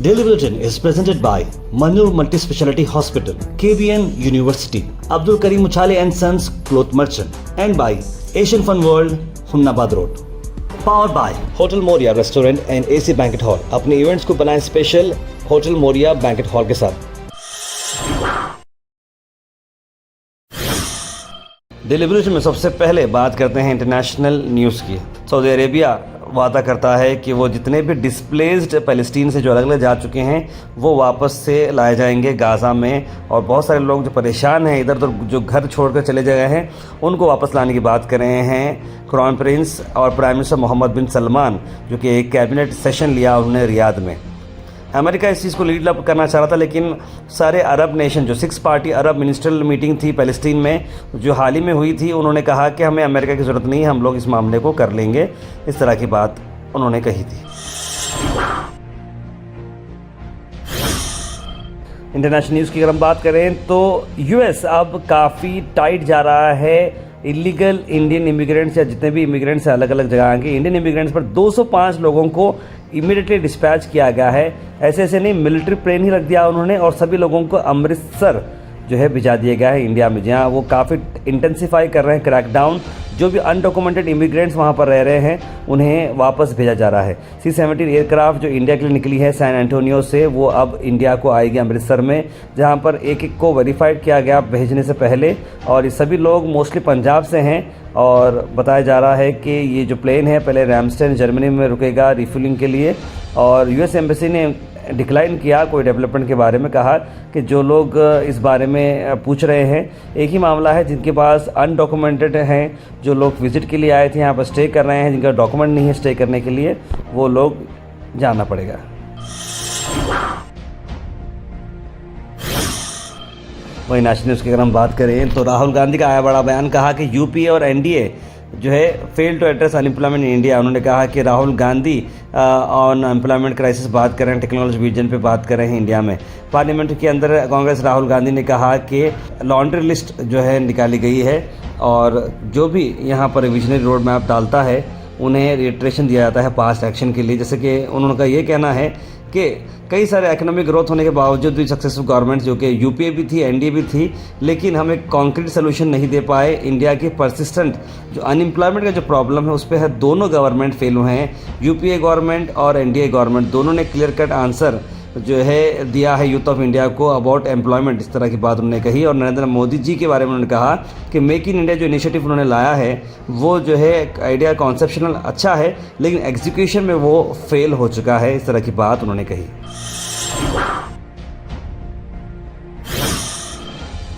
Daily Bulletin is presented by Manur Multi-Speciality Hospital, KBN University, Abdul Karim Uchale and Sons Cloth Merchant, and by Asian Fun World, Hunnabad Road. Powered by Hotel Moria Restaurant and AC Banquet Hall. अपने events को बनाएं special hotel Moriya banquet hall के साथ। Daily bulletin में सबसे पहले बात करते हैं इंटरनेशनल न्यूज़ की। सऊदी अरेबिया वादा करता है कि वो जितने भी डिस्प्लेस्ड पैलेस्टीन से जो अलग अलग जा चुके हैं वो वापस से लाए जाएंगे गाज़ा में, और बहुत सारे लोग जो परेशान हैं इधर उधर जो घर छोड़कर चले गए हैं उनको वापस लाने की बात कर रहे हैं क्राउन प्रिंस और प्राइम मिनिस्टर मोहम्मद बिन सलमान, जो कि एक कैबिनेट सेशन लिया उन्होंने रियाद में। अमेरिका इस चीज़ को लीड अप करना चाह रहा था, लेकिन सारे अरब नेशन जो 6 पार्टी अरब मिनिस्ट्रियल मीटिंग थी पैलेस्टीन में जो हाल ही में हुई थी, उन्होंने कहा कि हमें अमेरिका की ज़रूरत नहीं है, हम लोग इस मामले को कर लेंगे। इस तरह की बात उन्होंने कही थी। इंटरनेशनल न्यूज़ की अगर हम बात करें तो यूएस अब काफ़ी टाइट जा रहा है इलीगल इंडियन इमिग्रेंट्स या जितने भी इमिग्रेंट्स हैं अलग अलग जगह के इंडियन इमिग्रेंट्स पर 205 लोगों को इमीडिएटली डिस्पैच किया गया है। ऐसे नहीं, मिलिट्री प्लेन ही रख दिया उन्होंने और सभी लोगों को अमृतसर जो है भिजा दिया गया है इंडिया में, जहां वो काफ़ी इंटेंसिफाई कर रहे हैं क्रैकडाउन। जो भी अनडॉक्यूमेंटेड इमिग्रेंट्स वहां पर रह रहे हैं उन्हें वापस भेजा जा रहा है। C-17 एयरक्राफ्ट जो इंडिया के लिए निकली है सैन एंटोनियो से, वो अब इंडिया को आएगी अमृतसर में, जहां पर एक एक को वेरीफाइड किया गया भेजने से पहले, और ये सभी लोग मोस्टली पंजाब से हैं। और बताया जा रहा है कि ये जो प्लेन है पहले रैमस्टेन जर्मनी में रुकेगा रिफ्यूलिंग के लिए, और यूएस एम्बेसी ने डिक्लाइन किया कोई डेवलपमेंट के बारे में, कहा कि जो लोग इस बारे में पूछ रहे हैं एक ही मामला है, जिनके पास अनडॉक्यूमेंटेड हैं, जो लोग विजिट के लिए आए थे यहाँ पर स्टे कर रहे हैं, जिनका डॉक्यूमेंट नहीं है स्टे करने के लिए, वो लोग जाना पड़ेगा। वही नेशनल न्यूज़ की अगर हम बात करें तो राहुल गांधी का आया बड़ा बयान, कहा कि यूपीए और एनडीए जो है fail to address unemployment in India. उन्होंने कहा कि Rahul Gandhi on employment crisis बात कर रहे हैं, टेक्नोलॉजी विजन पे बात कर रहे हैं इंडिया में। पार्लियामेंट के अंदर कांग्रेस राहुल गांधी ने कहा कि लॉन्ड्री लिस्ट जो है निकाली गई है और जो भी यहाँ पर विजनरी रोड मैप डालता है उन्हें रिट्रेशन दिया जाता है पास्ट एक्शन के लिए। जैसे कि उन्होंने का ये कहना है कि कई सारे इकोनॉमिक ग्रोथ होने के बावजूद भी सक्सेसफुल गवर्नमेंट जो कि यूपीए भी थी एनडीए भी थी, लेकिन हम एक कॉन्क्रीट सोल्यूशन नहीं दे पाए। इंडिया की परसिस्टेंट जो अनएम्प्लॉयमेंट का जो प्रॉब्लम है उस पर है, दोनों गवर्नमेंट फेल हुए हैं, यूपीए गवर्नमेंट और एनडीए गवर्नमेंट, दोनों ने क्लियर कट आंसर जो है दिया है यूथ ऑफ इंडिया को अबाउट एम्प्लॉयमेंट। इस तरह की बात उन्होंने कही। और नरेंद्र मोदी जी के बारे में उन्होंने कहा कि मेक इन इंडिया जो इनिशिएटिव उन्होंने लाया है वो जो है आइडिया कॉन्सेप्शनल अच्छा है, लेकिन एग्जीक्यूशन में वो फेल हो चुका है। इस तरह की बात उन्होंने कही।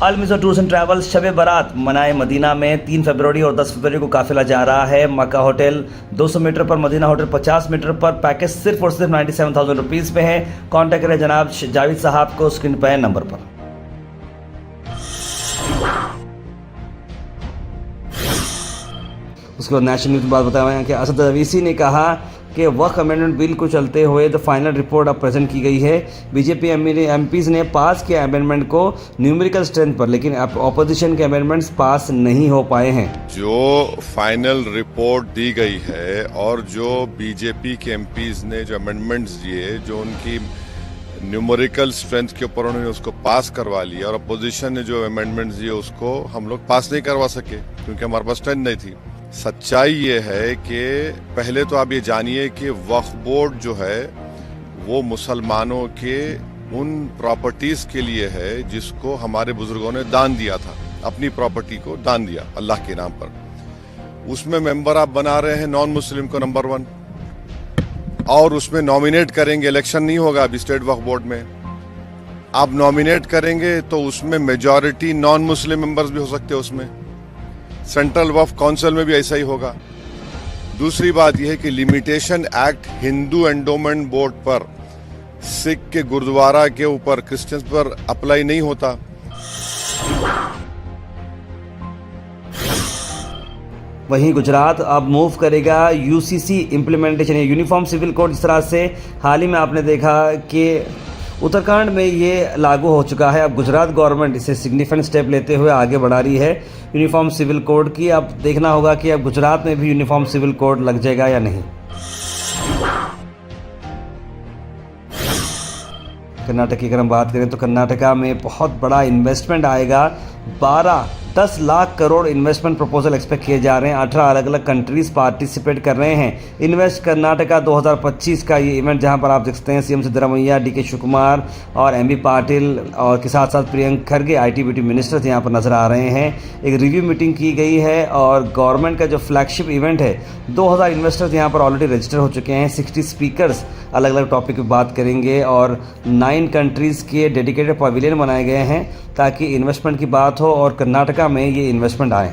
अल मिज़र टूर्स एंड ट्रैवल्स शब बारात मनाए मदीना में 3 फरवरी और 10 फरवरी को काफिला जा रहा है। मक्का होटल 200 मीटर पर, मदीना होटल 50 मीटर पर। पैकेज सिर्फ और सिर्फ 97,000 रुपीज़ पे है। कॉन्टैक्ट करें जनाब जावेद साहब को स्क्रीन पर नंबर पर। उसके बाद नेशनल न्यूज़ की बात बताया कि असद अवीसी ने कहा कि वक्फ अमेंडमेंट बिल को चलते हुए द फाइनल रिपोर्ट अब प्रेजेंट की गई है। बीजेपी एमपीज ने पास किया अमेंडमेंट को न्यूमेरिकल स्ट्रेंथ पर, लेकिन ऑपोजिशन के अमेंडमेंट्स पास नहीं हो पाए हैं। जो फाइनल रिपोर्ट दी गई है और जो बीजेपी के एमपीज ने जो अमेंडमेंट्स दिए, जो उनकी न्यूमेरिकल स्ट्रेंथ के ऊपर उन्होंने उसको पास करवा लिया, और अपोजिशन ने जो अमेंडमेंट्स दिए उसको हम लोग पास नहीं करवा सके क्योंकि हमारे पास स्ट्रेंथ नहीं थी। सच्चाई ये है कि पहले तो आप ये जानिए कि वक्फ बोर्ड जो है वो मुसलमानों के उन प्रॉपर्टीज के लिए है जिसको हमारे बुजुर्गों ने दान दिया था, अपनी प्रॉपर्टी को दान दिया अल्लाह के नाम पर। उसमें मेंबर आप बना रहे हैं नॉन मुस्लिम को नंबर 1, और उसमें नॉमिनेट करेंगे, इलेक्शन नहीं होगा अभी स्टेट वक्फ बोर्ड में। आप नॉमिनेट करेंगे तो उसमें मेजॉरिटी नॉन मुस्लिम मेंबर्स भी हो सकते हैं उसमें। सेंट्रल वक्फ काउंसिल में भी ऐसा ही होगा। दूसरी बात यह है कि limitation act Hindu endowment board पर, सिख के गुरुद्वारा के ऊपर, क्रिश्चियंस पर अप्लाई नहीं होता। वहीं गुजरात अब मूव करेगा UCC implementation, uniform civil code. इस तरह से हाल ही में आपने देखा कि उत्तराखंड में ये लागू हो चुका है। अब गुजरात गवर्नमेंट इसे सिग्निफिकेंट स्टेप लेते हुए आगे बढ़ा रही है यूनिफॉर्म सिविल कोड की। अब देखना होगा कि अब गुजरात में भी यूनिफॉर्म सिविल कोड लग जाएगा या नहीं। कर्नाटक की अगर हम बात करें तो कर्नाटका में बहुत बड़ा इन्वेस्टमेंट आएगा। 10 lakh crore investment proposal expect किए जा रहे हैं। 18 अलग अलग कंट्रीज़ पार्टिसिपेट कर रहे हैं। इन्वेस्ट कर्नाटका 2025 का ये इवेंट, जहां पर आप देख सकते हैं सीएम सिद्धरामैया, डीके शिवकुमार और एमबी पाटिल और के साथ साथ प्रियंक खरगे आईटी-बीटी मिनिस्टर्स यहाँ पर नज़र आ रहे हैं। एक रिव्यू मीटिंग की गई है और गवर्नमेंट का जो फ्लैगशिप इवेंट है, 2000 इन्वेस्टर्स यहाँ पर ऑलरेडी रजिस्टर हो चुके हैं। 60 स्पीकर्स अलग अलग टॉपिक पर बात करेंगे और 9 कंट्रीज़ के डेडिकेटेड पवेलियन बनाए गए हैं ताकि इन्वेस्टमेंट की बात हो और कर्नाटका में ये इन्वेस्टमेंट आए।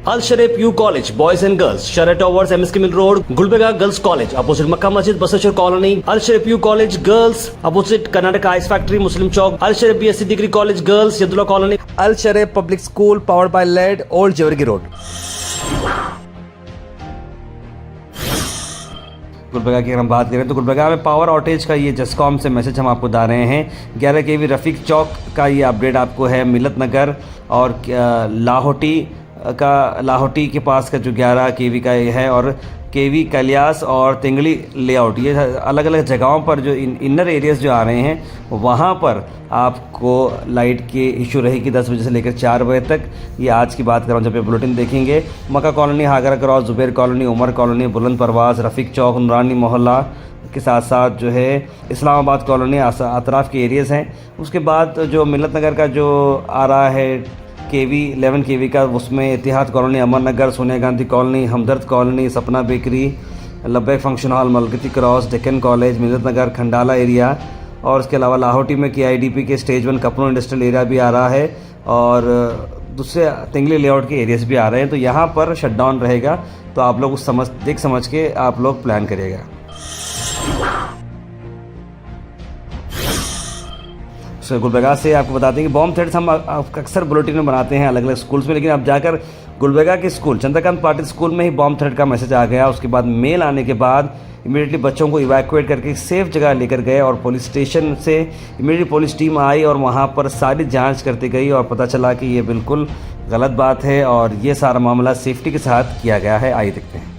Al Shareef U college boys and girls, शरट towers, MSK mill road, Gulbarga girls college opposite Makka Masjid, Basaveshwar colony. Al Shareef U college girls opposite Karnataka ice factory, Muslim Chowk. Al Shareef BSc degree college girls, Yadulla colony. Al Shareef public school powered by led, old Jewargi road. Gulbarga की अगर हम बात करें तो गुलबर्गा में power outage का ये जस्कॉम से मैसेज हम आपको बता रहे हैं। 11 केवी रफ़ीक चौक का ये अपडेट आपको है। मिलत नगर और लाहौटी के पास का जो 11 केवी का ये है और केवी कैलियास और तिंगली लेआउट, ये अलग अलग जगहों पर जो इनर एरियाज़ जो आ रहे हैं वहाँ पर आपको लाइट की इशू रहेगी 10 बजे से लेकर 4 बजे तक। ये आज की बात कर रहा हूँ जब ये बुलेटिन देखेंगे। Makka colony, Hagara cross, Zubair colony, Umar colony, Buland Parwaz, रफ़ीक चौक, नूरानी मोहल्ला के साथ साथ जो है इस्लामाबाद कॉलोनी, अतराफ़ के एरियाज़ हैं। उसके बाद जो मिलत नगर का जो आ रहा है केवी 11 केवी का, उसमें Ittihad colony, Amar Nagar, Sonia Gandhi colony, Hamdard colony, Sapna bakery, Labbaik function hall, Malgati cross, Deccan college, Millat Nagar, Khandala area और उसके अलावा लाहौटी में KIDP के स्टेज 1 कपनों इंडस्ट्रियल एरिया भी आ रहा है और दूसरे तिंगली लेआउट के एरियाज भी आ रहे हैं। तो यहाँ पर शटडाउन रहेगा, तो आप लोग उस देख समझ के आप लोग प्लान करिएगा। गुलबर्गा से आपको बता दें कि बॉम्ब थ्रेट्स हम अक्सर बुलेटिन में बनाते हैं अलग अलग स्कूल्स में, लेकिन अब जाकर गुलबर्गा के स्कूल चंद्रकांत पाटिल स्कूल में ही बॉम्ब थ्रेट का मैसेज आ गया। उसके बाद मेल आने के बाद इमीडिएटली बच्चों को इवैक्यूएट करके सेफ जगह लेकर गए और पुलिस स्टेशन से इमीडिएटली पुलिस टीम आई और वहाँ पर सारी जांच करती गई और पता चला कि ये बिल्कुल गलत बात है और ये सारा मामला सेफ्टी के साथ किया गया है। आइए देखते हैं।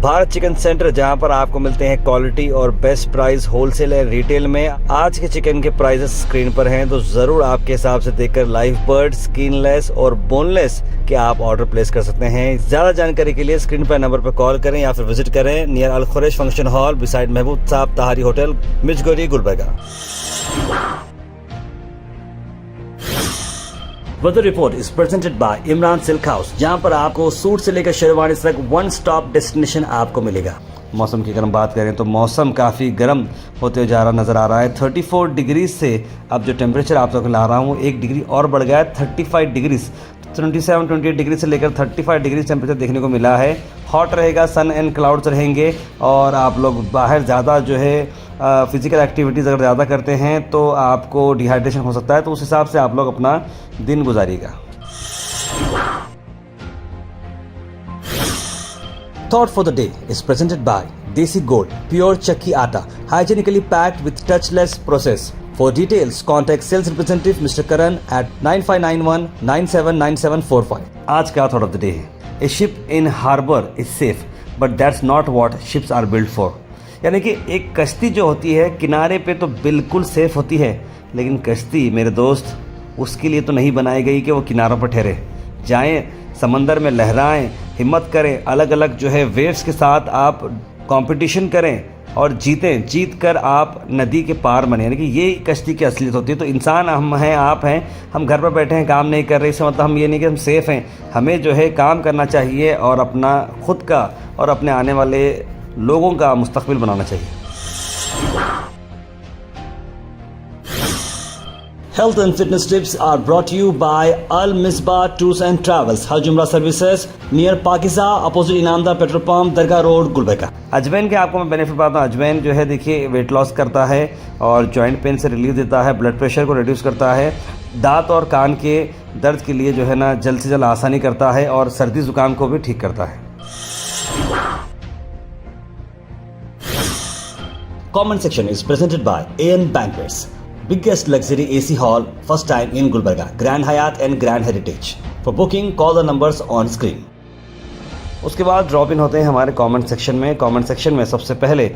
भारत चिकन सेंटर, जहां पर आपको मिलते हैं क्वालिटी और best price wholesale and retail में। आज के चिकन के प्राइसेस स्क्रीन पर हैं, तो जरूर आपके हिसाब से देखकर लाइव बर्ड, स्किनलेस और बोनलेस के आप ऑर्डर प्लेस कर सकते हैं। ज्यादा जानकारी के लिए स्क्रीन पर नंबर पर कॉल करें या फिर विजिट करें near Al Khuraish function hall beside Mehboob Sahab Tahari hotel, Mirchgori, Gulbarga. Weather report is presented by Imran silk house, जहां पर आपको सूट से लेकर शेरवानी तक वन स्टॉप डेस्टिनेशन आपको मिलेगा। मौसम की अगर हम बात करें तो मौसम काफ़ी गर्म होते जा रहा नज़र आ रहा है। 34 डिग्री से अब जो टेम्परेचर आप तक ला रहा हूँ 1 डिग्री और बढ़ गया है 35 डिग्री। 27-28 डिग्री से लेकर 35 डिग्री टेम्परेचर देखने को मिला है। हॉट रहेगा, सन एंड क्लाउड्स रहेंगे और आप लोग बाहर ज़्यादा जो है फिजिकल एक्टिविटीज़ अगर ज़्यादा करते हैं तो आपको डिहाइड्रेशन हो सकता है, तो उस हिसाब से आप लोग अपना दिन गुजारिएगा। Thought for the day is presented by Desi Gold, pure chakki atta, hygienically packed with touchless process. For details, contact sales representative Mr. Karan at 9591 979745. आज का thought of the day है, A ship in harbor is safe, but that's not what ships are built for. यानी कि एक कश्ती जो होती है किनारे पे तो बिल्कुल सेफ होती है, लेकिन कश्ती मेरे दोस्त उसके लिए तो नहीं बनाई गई कि वो किनारों पर ठहरे। जाएं, समंदर में लहराएं, हिम्मत करें, अलग अलग जो है वेव्स के साथ आप कंपटीशन करें और जीतें, जीत कर आप नदी के पार बने। यानी कि ये कश्ती की असलियत होती है। तो इंसान हम हैं, आप हैं, हम घर पर बैठे हैं, काम नहीं कर रहे, इसका मतलब हम ये नहीं कि हम सेफ़ हैं। हमें जो है काम करना चाहिए और अपना खुद का और अपने आने वाले लोगों का मुस्तकबिल बनाना चाहिए। Health and fitness tips are brought to you by Al Misbah Tours and Travels, Hajj Umrah Services, near Pakiza, opposite Inamdar petrol pump, Dargah road, Gulbarga. अजवैन के आपको मैं बेनिफिट बताता हूँ। अजवैन जो है देखिए वेट लॉस करता है और जॉइंट पेन से रिलीफ देता है, ब्लड प्रेशर को रिड्यूस करता है, दांत और कान के दर्द के लिए जो है ना जल्द से जल्द आसानी करता है और सर्दी ज़ुकाम को भी ठीक करता है। Comment section is presented by AN Banquets, biggest luxury AC hall, first time in Gulbarga, Grand Hyatt and Grand Heritage. For booking, call the numbers on screen. उसके बाद ड्रॉप इन होते हैं हमारे कमेंट सेक्शन में। Comment section में सबसे पहले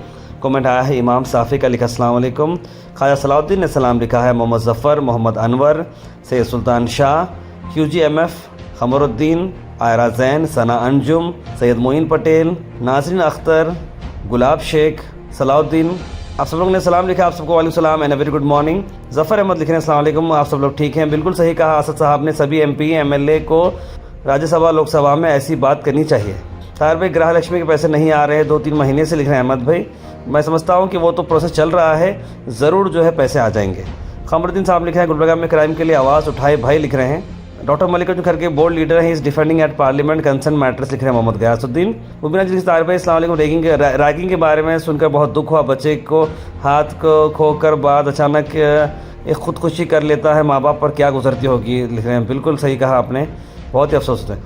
comment आया है इमाम साफ़ी का, लिखा अस्सलाम वालेकुम। ख्वाजा सलाउद्दीन ने सलाम लिखा है। मोहम्मद ज़फ़र, मोहम्मद अनवर, सैयद सुल्तान शाह, QGMF, खमरुद्दीन, आयरा जैन, सना अंजुम, सैयद मोइन पटेल, नाजरीन अख्तर, गुलाब शेख, सलाउद्दीन, आप सब लोगों ने सलाम लिखा। आप सबको वालेकुम सलाम and a very good morning. Zafar Ahmad लिख रहे हैं अस्सलाम वालेकुम, आप सब लोग ठीक हैं। बिल्कुल सही कहा असद साहब ने, सभी MP MLA को राज्यसभा लोकसभा में ऐसी बात करनी चाहिए। ताहिर भाई, गृह लक्ष्मी के पैसे नहीं आ रहे 2-3 महीने से, लिख रहे हैं अहमद भाई। मैं समझता हूँ कि वो तो प्रोसेस चल रहा है, ज़रूर जो है पैसे आ जाएंगे। खमरुद्दीन साहब लिखे हैं गुलबर्गा में क्राइम के लिए आवाज़ उठाए भाई, लिख रहे हैं। डॉक्टर मल्लिकार्जुन खड़गे बोर्ड लीडर हैं, इस defending at parliament concern matters, लिख रहे हैं मोहम्मद गयासुद्दीन। मुबीना जी ताहिर भाई अस्सलाम वालेकुम। रैगिंग के बारे में सुनकर बहुत दुख हुआ, बच्चे को हाथ को खोकर बाद अचानक एक खुदकुशी कर लेता है, माँ बाप पर क्या गुजरती होगी, लिख रहे हैं। बिल्कुल सही कहा आपने, बहुत ही अफसोस है।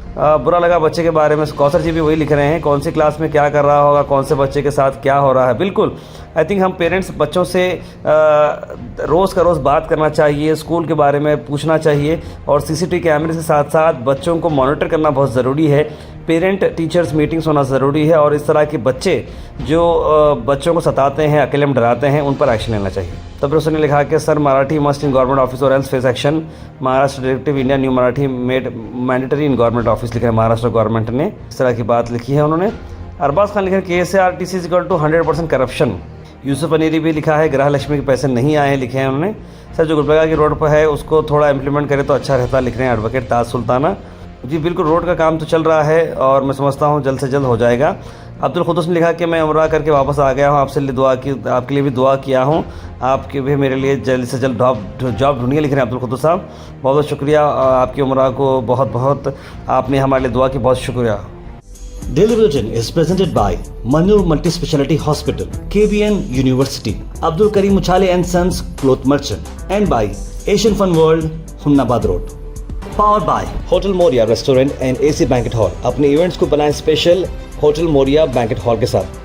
बुरा लगा बच्चे के बारे में। कौसर जी भी वही लिख रहे हैं, कौन सी क्लास में क्या कर रहा होगा, कौन से बच्चे के साथ क्या हो रहा है। बिल्कुल आई थिंक हम पेरेंट्स बच्चों से रोज़ का रोज़ बात करना चाहिए, स्कूल के बारे में पूछना चाहिए और CCTV कैमरे के साथ साथ बच्चों को मॉनिटर करना बहुत ज़रूरी है। पेरेंट टीचर्स मीटिंग्स होना ज़रूरी है और इस तरह के बच्चे जो बच्चों को सताते हैं, अकेले में डराते हैं, उन पर एक्शन लेना चाहिए। तब उसने लिखा कि sir Marathi must in government office और else face action, Maharashtra directive India new Marathi made mandatory in government office, लिखा है महाराष्ट्र गवर्नमेंट ने, इस तरह की बात लिखी है उन्होंने। अरबाज खान लिखा है KSARTC is equal to 100% corruption. Yusuf Aniri भी लिखा है गृह लक्ष्मी के पैसे नहीं आए, लिखे हैं उन्होंने। सर जो गुलबर्गा की रोड पर है उसको थोड़ा इम्प्लीमेंट करे तो अच्छा रहता, लिख रहे हैं एडवोकेट ताज सुल्ताना जी। बिल्कुल रोड का काम तो चल रहा है और मैं समझता हूँ जल्द से जल्द हो जाएगा। अब्दुल खुदूस ने लिखा कि मैं उम्रा करके वापस आ गया हूँ, आपके लिए भी दुआ किया हूँ, आपके भी मेरे लिए जल्द से जल्द जॉब ढूंढिए, लिख रहे हैं अब्दुल खुदूस साहब। बहुत बहुत शुक्रिया, आपकी उम्रा को बहुत बहुत आपने हमारे लिए दुआ की, बहुत शुक्रिया। Daily Bulletin is presented by Manur Multi Speciality Hospital, KBN University, Abdul Karim Uchale and Sons Cloth Merchant, and by Asian Fun World, Humnabad Road. Powered by Hotel Moria Restaurant and AC Banquet Hall। अपने events को बनाएं special hotel Moriya banquet hall के साथ।